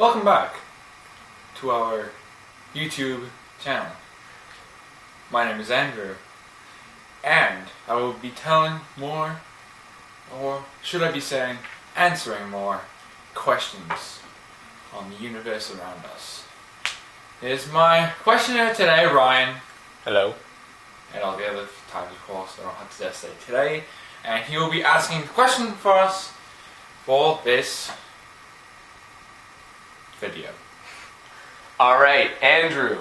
Welcome back to our YouTube channel. My name is Andrew, and I will be telling more, or should I be saying, answering more questions on the universe around us. Here's my questioner today, Ryan. Hello. And all the other times, of course, I don't have to just say today. And he will be asking the question for us for this video. Alright, Andrew,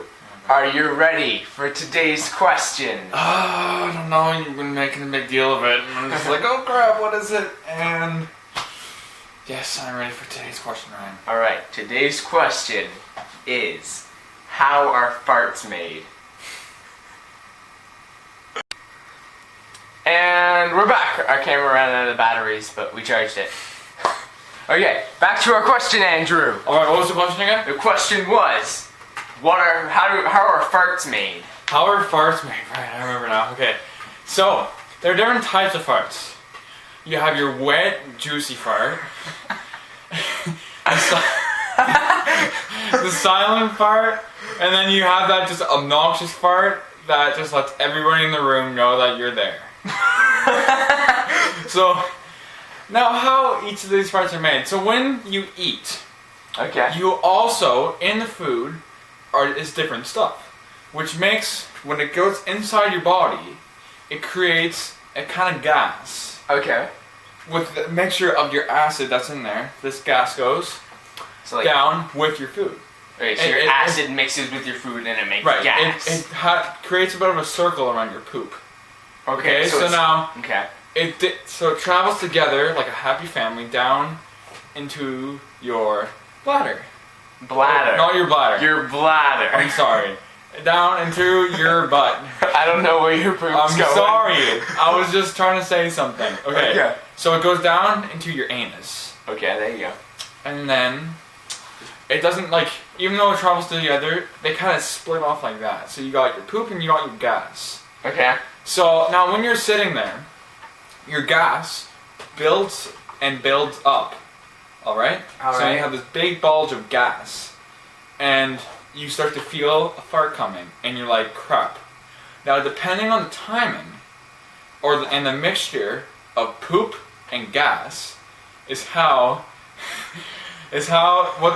are you ready for today's question? I don't know, you've been making a big deal of it, and I'm just like, oh crap, what is it? And yes, I'm ready for today's question, Ryan. Alright, today's question is, how are farts made? And we're back. Our camera ran out of batteries, but we charged it. Okay, back to our question, Andrew. Alright, what was the question again? The question was, how are farts made? How are farts made? Right, I remember now. Okay, so there are different types of farts. You have your wet, juicy fart. The silent fart, and then you have that just obnoxious fart that just lets everybody in the room know that you're there. So, now how each of these farts are made. So when you eat, Okay. you also, in the food, is different stuff. Which makes, when it goes inside your body, it creates a kind of gas. Okay. With the mixture of your acid that's in there, this gas goes So like, down with your food. okay, so your acid mixes with your food and it makes Right, gas. it creates a bit of a circle around your poop. Okay, so it's- now, Okay. so it travels together like a happy family down into your bladder. Bladder. Not your bladder. Your bladder. I'm sorry. Down into your butt. I don't know where your poop's I'm going. sorry. I was just trying to say something. Okay. Okay. So it goes down into your anus. Okay, there you go. And then it doesn't, like, even though it travels together, they kind of split off like that. So you got your poop and you got your gas. Okay. So now when you're sitting there, your gas builds and builds up. Alright? So Alright. you have this big bulge of gas. And you start to feel a fart coming. And you're like, crap. Now depending on the timing, and the mixture of poop and gas, is what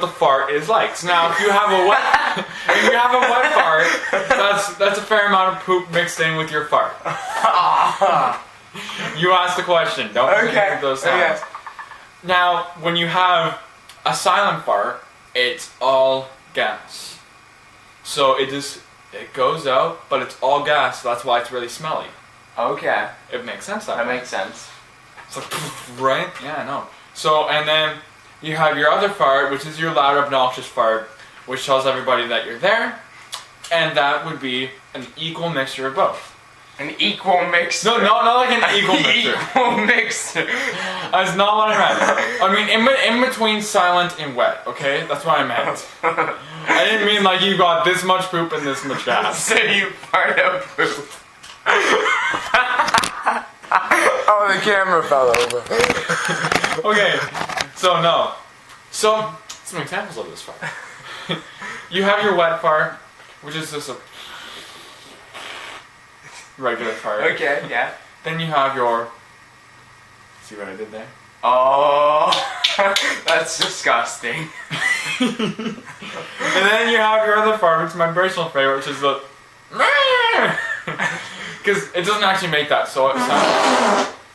the fart is like. So now if you have a wet fart, that's a fair amount of poop mixed in with your fart. You asked the question. Don't Okay. make those sounds. Okay. Now, when you have a silent fart, it's all gas. So it goes out, but it's all gas. So that's why it's really smelly. Okay. It makes sense that That way. makes sense. It's like, right? Yeah, I know. So, and then you have your other fart, which is your loud, obnoxious fart, which tells everybody that you're there, and that would be an equal mixture of both. An equal mix. No, not like an equal mixture. Equal mixture. That's not what I meant. I mean, in between silent and wet, okay? That's what I meant. I didn't mean like you got this much poop and this much gas. So you fart out poop. Oh, the camera fell over. Okay, so no. So, some examples of this fart. You have your wet fart, which is just a regular fart. Okay, yeah. Then you have your... See what I did there? Oh, that's disgusting. And then you have your other fart, which is my personal favorite, which is the... Because it doesn't actually make that sound.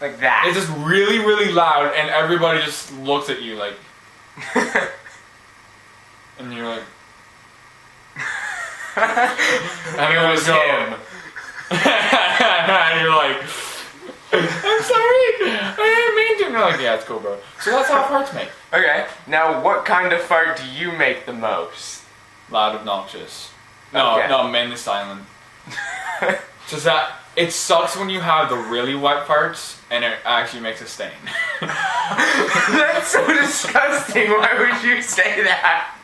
Like that. It's just really, really loud, and everybody just looks at you like... And you're like... And it was him. And you're like... I'm sorry! I didn't mean to. And you're like, yeah, it's cool, bro. So that's how farts make. Okay, now what kind of fart do you make the most? Loud, obnoxious. No, Okay. no, mainly silent. Just that it sucks when you have the really wet farts and it actually makes a stain. That's so disgusting. Why would you say that?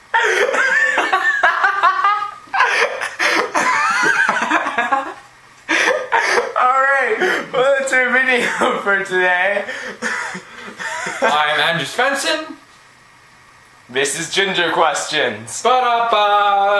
Alright, well that's our video for today. I'm Andrew Svensson. This is Ginger Questions. Ba-da-ba!